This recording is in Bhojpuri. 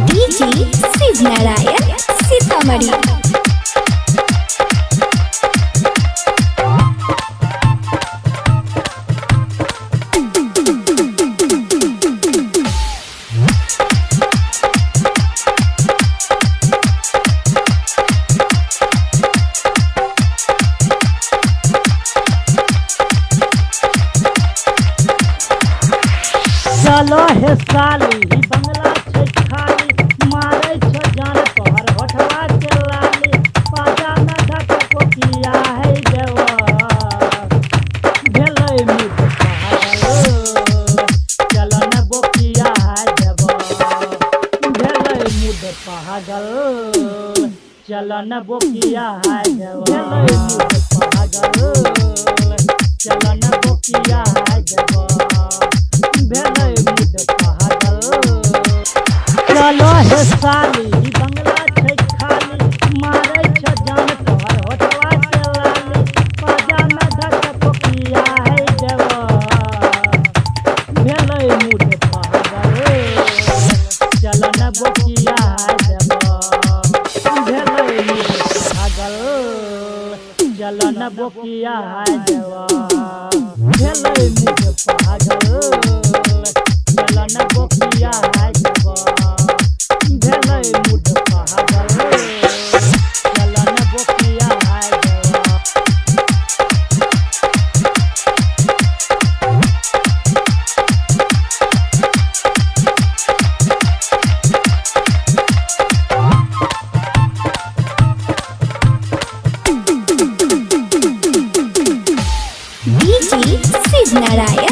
डीजे शिव नारायण सीतामढ़ी। चलो हे साली बंगला छै खाली मारे छ जान तोहर होठवा के लाली पाजा में धक कोकिया है देवा भेलै मुझ पागल चलो न बोकिया है देवा भेलै मुझ पागल चलो न बोकिया है देवा भेलै मुझ पागल चलो न बोकिया है देवा चलो हे साली बंगला छै खाली मारे छ जान तोहर होठवा के लाली पाजा में धक कोकिया है देवा भेलै मुझ पागल चलो न बोकिया है देवा भेलै मुझ पागल चलो न बोकिया है देवा भेलै मुझ पागल चलो न बोकिया है देवा भेलै मुझ पागल चलो न बोकिया है देवा। डीजे शिव नारायण